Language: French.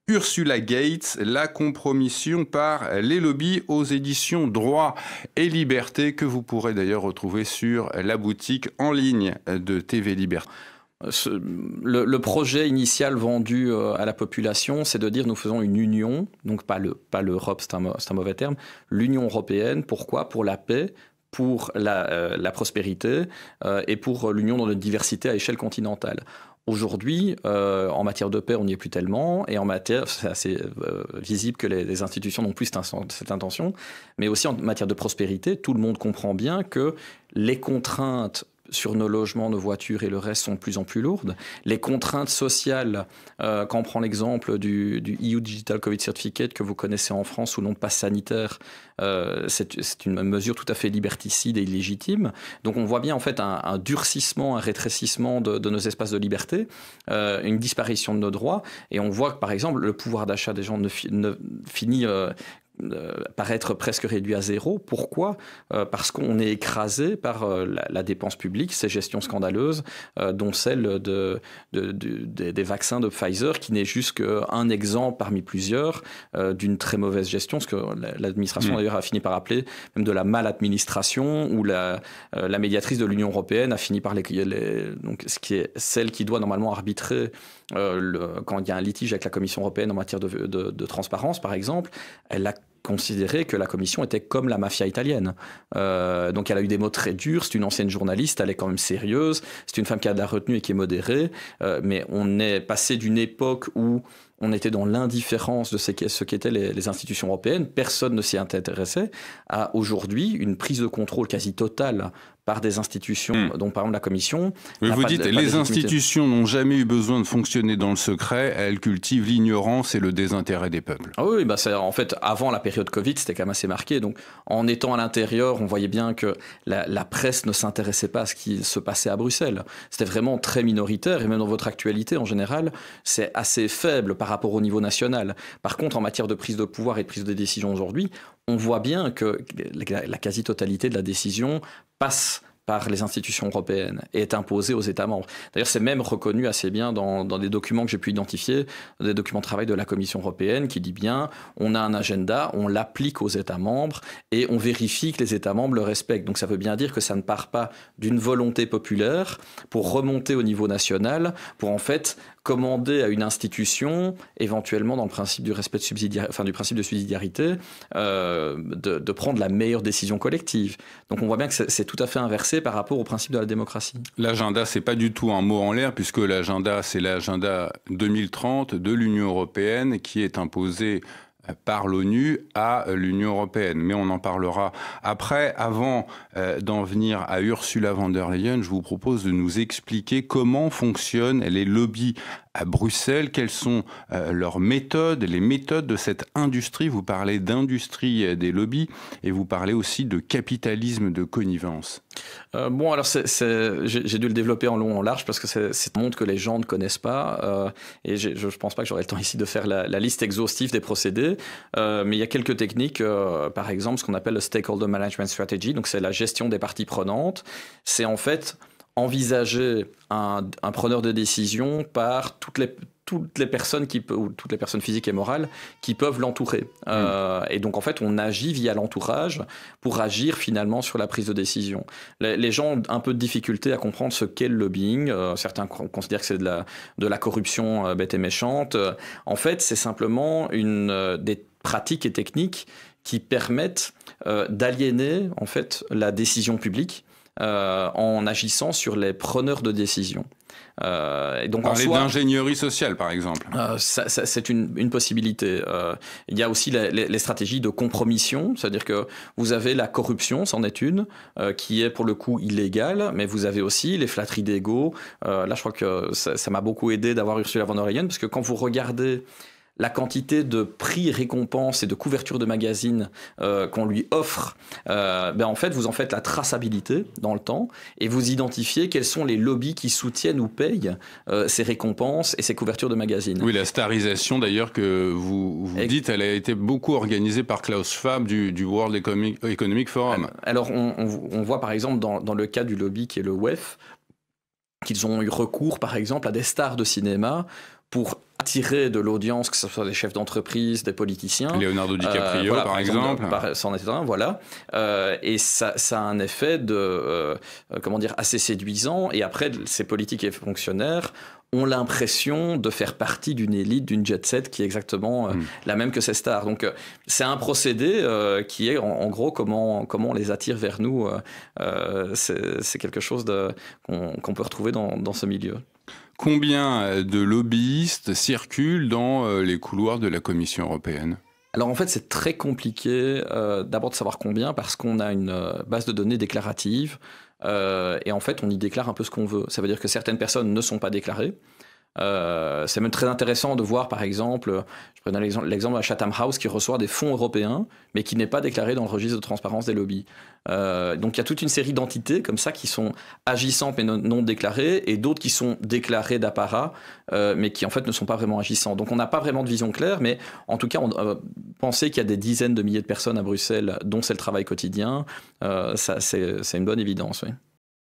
Ursula Gates, la compromission par les lobbies aux éditions Droit et Liberté, que vous pourrez d'ailleurs retrouver sur la boutique en ligne de TV Liberté. Le projet initial vendu à la population, c'est de dire nous faisons une union, donc pas l'Europe, c'est un mauvais terme, l'Union européenne. Pourquoi ? Pour la paix, pour la prospérité et pour l'union dans notre diversité à échelle continentale. Aujourd'hui, en matière de paix, on n'y est plus tellement, et en matière, c'est assez visible que les institutions n'ont plus cette intention, mais aussi en matière de prospérité, tout le monde comprend bien que les contraintes sur nos logements, nos voitures et le reste sont de plus en plus lourdes. Les contraintes sociales, quand on prend l'exemple du EU Digital Covid Certificate que vous connaissez en France sous le nom de passe sanitaire, c'est une mesure tout à fait liberticide et illégitime. Donc on voit bien en fait un durcissement, un rétrécissement de nos espaces de liberté, une disparition de nos droits, et on voit que par exemple le pouvoir d'achat des gens ne finit par être presque réduit à zéro. Pourquoi ? Parce qu'on est écrasé par la dépense publique, ces gestions scandaleuses, dont celle des vaccins de Pfizer, qui n'est juste qu'un exemple parmi plusieurs d'une très mauvaise gestion, ce que l'administration d'ailleurs a fini par appeler même de la maladministration, où la médiatrice de l'Union européenne a fini par donc, ce qui est celle qui doit normalement arbitrer quand il y a un litige avec la Commission européenne en matière de transparence, par exemple. Elle a considéré que la Commission était comme la mafia italienne. Donc elle a eu des mots très durs, c'est une ancienne journaliste, elle est quand même sérieuse, c'est une femme qui a de la retenue et qui est modérée, mais on est passé d'une époque où on était dans l'indifférence de ce qu'étaient les institutions européennes, personne ne s'y intéressait, à aujourd'hui une prise de contrôle quasi totale par des institutions, dont par exemple la Commission. Mais vous dites, les institutions n'ont jamais eu besoin de fonctionner dans le secret, elles cultivent l'ignorance et le désintérêt des peuples. Ah oui, en fait, avant la période Covid, c'était quand même assez marqué. Donc, en étant à l'intérieur, on voyait bien que la presse ne s'intéressait pas à ce qui se passait à Bruxelles. C'était vraiment très minoritaire, et même dans votre actualité, en général, c'est assez faible par rapport au niveau national. Par contre, en matière de prise de pouvoir et de prise de décision aujourd'hui, on voit bien que la quasi-totalité de la décision passe par les institutions européennes et est imposée aux États membres. D'ailleurs, c'est même reconnu assez bien dans des documents que j'ai pu identifier, des documents de travail de la Commission européenne qui dit bien, on a un agenda, on l'applique aux États membres et on vérifie que les États membres le respectent. Donc ça veut bien dire que ça ne part pas d'une volonté populaire pour remonter au niveau national, pour en fait commander à une institution, éventuellement dans le principe du respect du principe de subsidiarité, de prendre la meilleure décision collective. Donc on voit bien que c'est tout à fait inversé par rapport au principe de la démocratie. L'agenda, c'est pas du tout un mot en l'air, puisque l'agenda, c'est l'agenda 2030 de l'Union européenne qui est imposé par l'ONU à l'Union européenne. Mais on en parlera après. Avant d'en venir à Ursula von der Leyen, je vous propose de nous expliquer comment fonctionnent les lobbies à Bruxelles, quelles sont leurs méthodes, les méthodes de cette industrie. Vous parlez d'industrie des lobbies et vous parlez aussi de capitalisme de connivence. Alors j'ai dû le développer en long et en large parce que c'est un monde que les gens ne connaissent pas et je ne pense pas que j'aurai le temps ici de faire la liste exhaustive des procédés, mais il y a quelques techniques, par exemple ce qu'on appelle le Stakeholder Management Strategy, donc c'est la gestion des parties prenantes. C'est en fait envisager un preneur de décision par toutes les personnes ou toutes les personnes physiques et morales qui peuvent l'entourer. Et donc, en fait, on agit via l'entourage pour agir finalement sur la prise de décision. Les gens ont un peu de difficulté à comprendre ce qu'est le lobbying. Certains considèrent que c'est de la corruption bête et méchante. En fait, c'est simplement des pratiques et techniques qui permettent d'aliéner en fait la décision publique en agissant sur les preneurs de décision. Et donc parler d'ingénierie sociale, par exemple. C'est une possibilité. Il y a aussi les stratégies de compromission, c'est-à-dire que vous avez la corruption, c'en est une, qui est pour le coup illégale, mais vous avez aussi les flatteries d'ego. Là, je crois que ça m'a beaucoup aidé d'avoir Ursula von der Leyen, parce que quand vous regardez la quantité de prix, récompenses et de couvertures de magazines qu'on lui offre, en fait, vous en faites la traçabilité dans le temps et vous identifiez quels sont les lobbies qui soutiennent ou payent ces récompenses et ces couvertures de magazines. Oui, la starisation d'ailleurs que vous dites, elle a été beaucoup organisée par Klaus Schwab du World Economic Forum. Alors, on voit par exemple dans le cas du lobby qui est le WEF, qu'ils ont eu recours par exemple à des stars de cinéma pour attirer de l'audience, que ce soit des chefs d'entreprise, des politiciens. Leonardo DiCaprio, par exemple. C'en est un, voilà. Et ça a un effet assez séduisant. Et après, ces politiques et fonctionnaires ont l'impression de faire partie d'une élite, d'une jet set qui est exactement la même que ces stars. Donc, c'est un procédé qui est, en gros, comment on les attire vers nous. C'est quelque chose qu'on peut retrouver dans ce milieu. Combien de lobbyistes circulent dans les couloirs de la Commission européenne ? Alors en fait, c'est très compliqué d'abord de savoir combien, parce qu'on a une base de données déclarative et en fait, on y déclare un peu ce qu'on veut. Ça veut dire que certaines personnes ne sont pas déclarées. C'est même très intéressant de voir, par exemple, je prenais l'exemple de Chatham House qui reçoit des fonds européens, mais qui n'est pas déclaré dans le registre de transparence des lobbies. Donc il y a toute une série d'entités comme ça qui sont agissantes mais non déclarées, et d'autres qui sont déclarées d'apparat, mais qui en fait ne sont pas vraiment agissants. Donc on n'a pas vraiment de vision claire, mais en tout cas, penser qu'il y a des dizaines de milliers de personnes à Bruxelles dont c'est le travail quotidien, c'est une bonne évidence, oui.